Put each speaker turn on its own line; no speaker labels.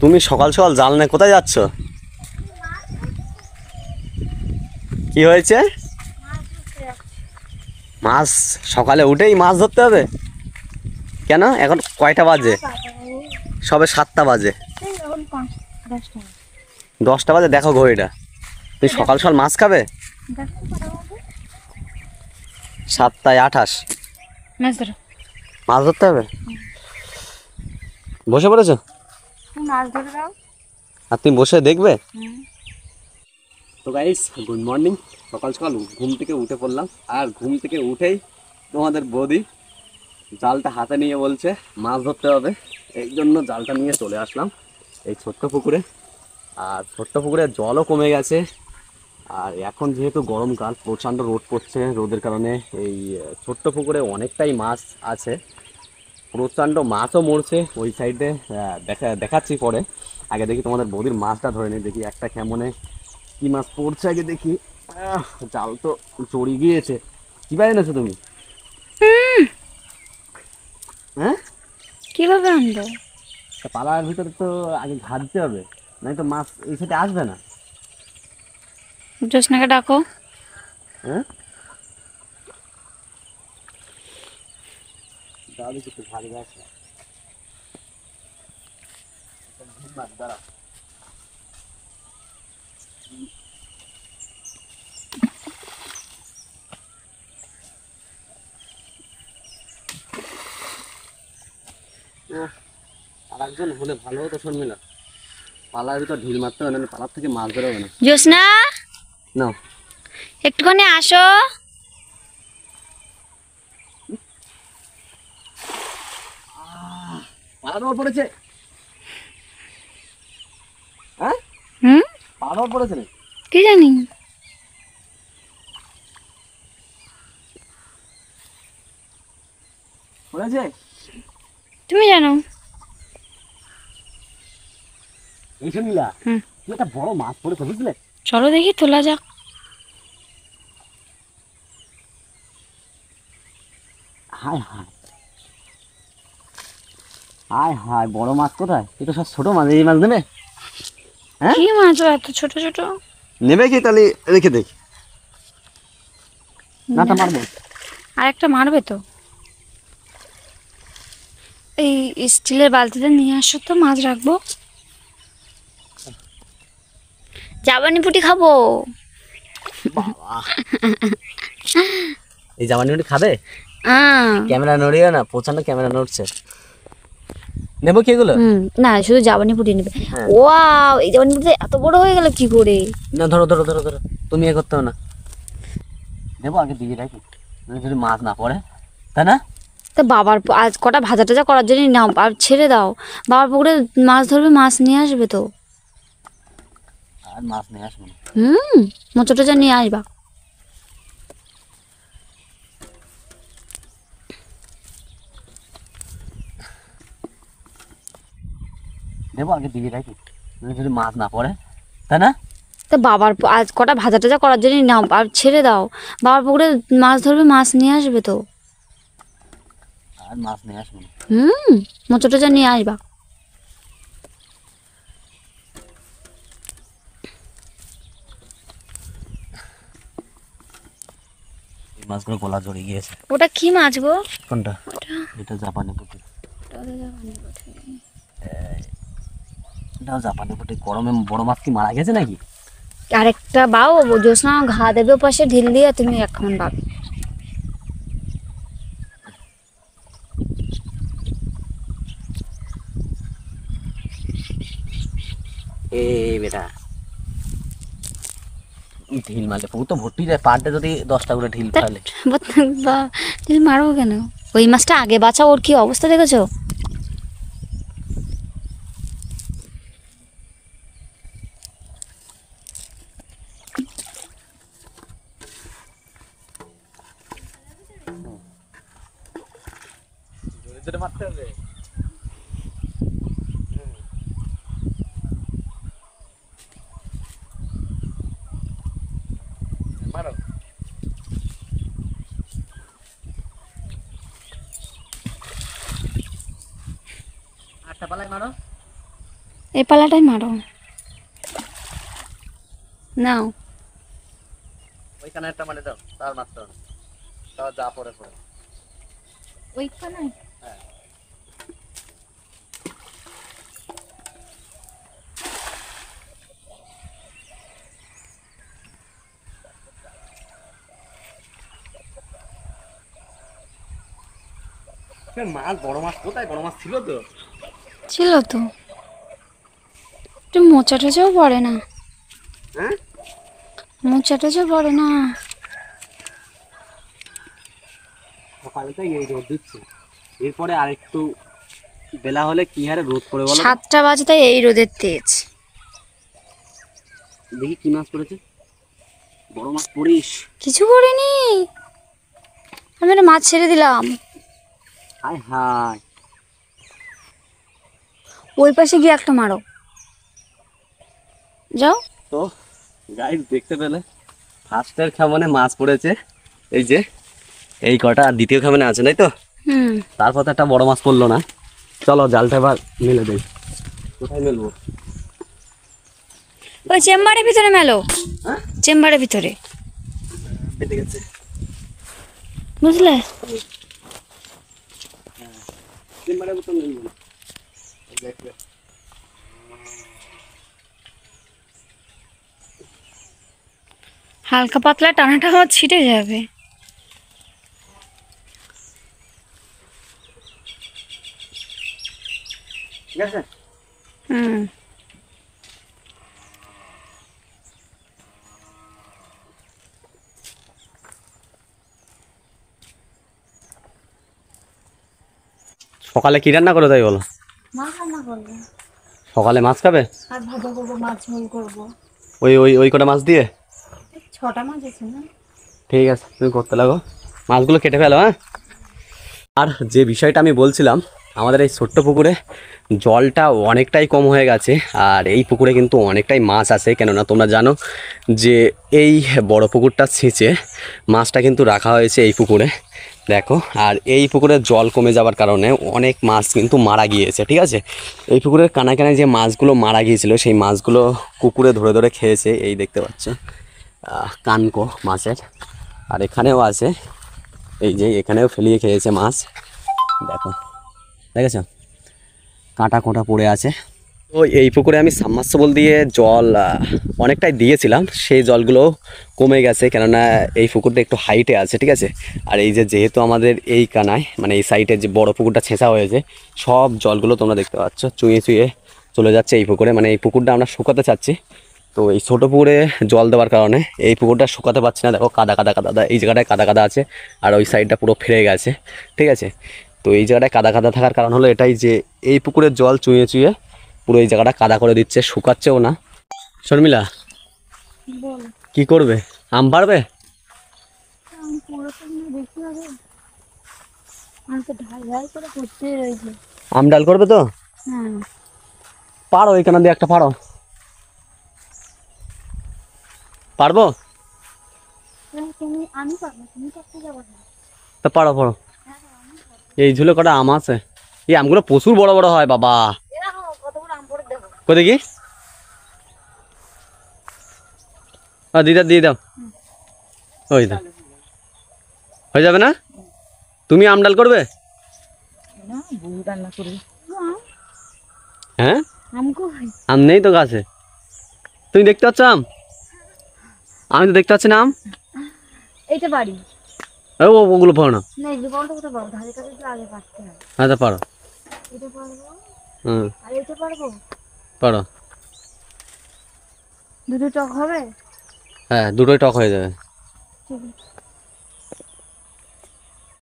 তুমি সকাল সকাল জাল নিয়ে কোথায় যাচ্ছ? কি হয়েছে? মাছ সকালে উঠেই মাছ ধরতে হবে? কেন, এখন কয়টা বাজে? সবে 7টা বাজে। 10টা বাজে, দেখো ঘড়িটা। তুমি সকাল সকাল মাছ খাবে? 7টায় 28 মাছ ধরতে হবে। বসে পড়েছো? আর তুমি বসে দেখবে? তো গাইস, গুড মর্নিং। সকাল সকাল ঘুম থেকে উঠে পড়লাম, আর ঘুম থেকে উঠেই তোমাদের বৌদি জালটা হাতে নিয়ে বলছে মাছ ধরতে হবে। এই জন্য জালটা নিয়ে চলে আসলাম এই ছোট্ট পুকুরে। আর ছোট্ট পুকুরে জলও কমে গেছে, আর এখন যেহেতু গরমকাল, প্রচণ্ড রোদ পড়ছে, রোদের কারণে এই ছোট্ট পুকুরে অনেকটাই মাছ আছে। প্রচণ্ড মাছও মরছে ওই সাইডে, দেখাচ্ছি পরে। আগে দেখি তোমাদের বৌদির মাছটা ধরে নিই, দেখি একটা কেমনে কি মাছ পড়ছে আগে দেখি। জাল তো চড়ি গিয়েছে। কি পাই এনেছো তুমি? হ্যাঁ,
কিভাবে আনবো?
পালার ভিতরে তো আগে ঘাটতে হবে, নাই তো মাছ এই সাইডে আসবে না।
জোসনাকে ডাকো।
হ্যাঁ, তাহলে কিছু ভারী গাছ দাঁড়া। আর একজন হলে ভালো হতো শর্মিলা, পালার ভিতর ঢিল মারতে হবে, না পালার থেকে মাছ বেরোবে না।
জোসনা,
না,
একটুখানি আসো।
পালা দেওয়া পড়েছে। হ্যাঁ,
হুম,
পালা দেওয়া পড়েছে না?
কি জানি।
পড়েছে?
তুমি জানো?
এই শর্মিলা,
হুম,
একটা বড় মাছ পড়েছে বুঝলে?
চলো দেখি, তোলা যাক।
হায় হায় হায় হায়, বড় মাছ কোথায়? এটা সব ছোট মাছ, এই মাছ নেবে? হ্যাঁ,
কি মাছ এত ছোট ছোট?
নেবে কি? তাহলে রেখে দেখি, নাটা মারবো।
আর একটা মারবে তো। এই স্টিলের বালতিতে নিয়ে আসো তো, মাছ রাখবো। জাবানি পুটি খাবো।
বাবা, এই জামানি মুটি খাবে?
আহ,
ক্যামেরা নড়িও না, প্রচন্ড ক্যামেরা নড়ছে। নেবো কি এগুলো?
না, শুধু জাবানি পুটি নেবে।
হ্যাঁ।
ওয়াও, এই জাবানি পুটি এত বড় হয়ে গেল কি করে?
না, ধরো ধরো ধরো ধরো, তুমি এ করতে হবে না। নেবো আগে দিয়ে রাখি, যদি মাছ না পড়ে, তাই না?
তা বাবার আজ কটা ভাজা টাজা করার জন্য নাও, আর ছেড়ে দাও। বাবার পুকুরে মাছ ধরবে, মাছ নিয়ে আসবে তো।
আর মাছ নিয়ে আসবো না।
মোচা টোচা নিয়ে আসবা।
নেবো আগে দিয়ে রাখি, যদি মাছ না পড়ে, তাই না?
তা বাবার আজ কটা ভাজা টাজা করার জন্য নাও, আর ছেড়ে দাও। বাবার পুকুরে মাছ ধরবে, মাছ নিয়ে আসবে তো।
আর মাছ নিয়ে আসবো না।
মোচা টোচা নিয়ে আসবা।
এই মাছগুলো গলা জড়িয়ে গিয়েছে।
ওটা কি মাছ গো?
কোনটা? এটা জাপানি পুঁটি। এটাও জাপানি পুঁটি। গরমে বড় মাছ কি মারা গেছে নাকি?
আরেকটা বাও, জোসনা ঘা দেবে পাশে ঢিল দিয়ে, তুমি এখন বাও।
এ বেটা, ঢিল মারলে পুকুর তো ভর্তি যায়, পার ডে যদি 10টা করে ঢিল ফেলে।
ঢিল মারবো কেন? ওই মাছটা আগে বাঁচা, ওর কি অবস্থা দেখেছো?
মারতে হবে। মারো। আটটা পালায় মারো।
এই পালাটাই মারো, নাও।
ওইখানে একটা মানে দাও, তার মারতে হবে, তার যা পরে পরে।
ওইখানে
হ্যাঁ মাছ, বড় মাছ কোথায়? বড় মাছ ছিল তো।
ছিল তো, একটু মোচা টোচাও পড়ে না,
হ্যাঁ
মোচা টোচা পড়ে না।
সকালে তো এই রোদ দিচ্ছে, এরপরে আর একটু বেলা হলে কি হারে রোদ পড়ে বলো তো?
7টা বাজে, তাই এই রোদের তেজ।
দেখি কি মাছ পড়েছে, বড় মাছ পড়িস।
কিছু করিনি, আমি একটা মাছ ছেড়ে দিলাম।
হায় হায়,
ওই পাশে গিয়ে একটা মারো, যাও।
তো গাইস দেখতে পেলে ফার্স্টের খামনে মাছ পড়েছে, এই যে এই কটা, আর দ্বিতীয় খামনে আছে, তাই তো?
হুম,
তারপর তো একটা বড় মাছ পড়লো না। চলো জালটা এবার মেলে দেই। কোথায় মেলবো?
ওই চেম্বারের ভিতরে মেলো,
হ্যাঁ
চেম্বারের ভিতরে,
পেতে গেছে।
বুঝলে?
চেম্বারের মতো মেলবো না, দেখবে।
হালকা পাতলা টানাটা আমার ছিটে যাবে।
ঠিক আছে।
হুম,
সকালে কি রান্না করো তাই বলো?
মাছ রান্না করবো,
সকালে মাছ খাবে?
আর ভাজা করবো, মাছ ঝোল করবো।
ওই ওই ওই কটা মাছ দিয়ে?
6টা মাছ আছে না?
ঠিক আছে, তুমি করতে লাগো, মাছগুলো কেটে ফেলো। হ্যাঁ, আর যে বিষয়টা আমি বলছিলাম, আমাদের এই ছোট্ট পুকুরে জলটা অনেকটাই কম হয়ে গেছে, আর এই পুকুরে কিন্তু অনেকটাই মাছ আছে। কেননা তোমরা জানো যে এই বড় পুকুরটা ছেঁচে মাছটা কিন্তু রাখা হয়েছে এই পুকুরে, দেখো। আর এই পুকুরের জল কমে যাওয়ার কারণে অনেক মাছ কিন্তু মারা গিয়েছে, ঠিক আছে। এই পুকুরের কানায় কানায় যে মাছগুলো মারা গিয়েছিল, সেই মাছগুলো কুকুরে ধরে ধরে খেয়েছে, এই দেখতে পাচ্ছ কানকো মাছের। আর এখানেও আছে, এই যে এখানেও ফেলিয়ে খেয়েছে মাছ, দেখো, দেখেছ কাঁটা কোঁটা পড়ে আছে। তো এই পুকুরে আমি সাবমার্সিবল দিয়ে জল অনেকটাই দিয়েছিলাম, সেই জলগুলো কমে গেছে, কেননা এই পুকুরটা একটু হাইটে আছে, ঠিক আছে। আর এই যে যেহেতু আমাদের এই কানায় মানে এই সাইডে যে বড় পুকুরটা ছেঁচা হয়েছে, সব জলগুলো তোমরা দেখতে পাচ্ছ চুঁয়ে চুঁয়ে চলে যাচ্ছে এই পুকুরে। মানে এই পুকুরটা আমরা শুকাতে চাচ্ছি, তো এই ছোটো পুকুরে জল দেওয়ার কারণে এই পুকুরটা শুকাতে পারছি না। দেখো কাদা কাদা কাদা, এই জায়গাটায় কাদা কাদা আছে, আর ওই সাইডটা পুরো ফেরে গেছে, ঠিক আছে। তো এই জায়গাটায় কাদা কাদা থাকার কারণ হলো এটাই যে এই পুকুরের জল চুঁয়ে চুঁয়ে পুরো এই জায়গাটা কাদা করে দিচ্ছে, শুকাচ্ছেও না। শর্মিলা
বল,
কি করবে? আম পারবে?
আমি পড়াতে দেখতে হবে, আমি তো ঢাই ঢাই করে করতে রয়েছে।
আম ডাল করবে তো?
হ্যাঁ,
পারো, এখানে দিয়ে একটা পারো, পারবো?
তুমি, আমি পারবো, তুমি করতে যাবো না।
তা পারো পারো। এই ঝুলে কটা আম আছে, এই আমগুলো প্রচুর বড় বড় হয় বাবা।
এরকম কত বড় আম পড়ে দেবো।
কই দেখি, দিদা দিয়ে দাও, ওই দাও, হয়ে যাবে না? তুমি আম ডাল করবে?
না, বউ রান্না করবে।
হ্যাঁ,
আম কই?
আম নেই তো গাছে, তুমি দেখতে পাচ্ছ আম? আমি তো দেখতে পাচ্ছি না আম।
এইটা বাড়ি
ওগুলো পারো না?
না, এই বলটা কোথাও পাবো, ধারে কাছে একটু আগে পারতে হবে।
হ্যাঁ তা পারো।
এটা পারবো,
হুম,
আর এটা পারবো।
পারো।
দুটো টক হবে।
হ্যাঁ, দুটোই টক হয়ে যাবে।
ঠিক আছে।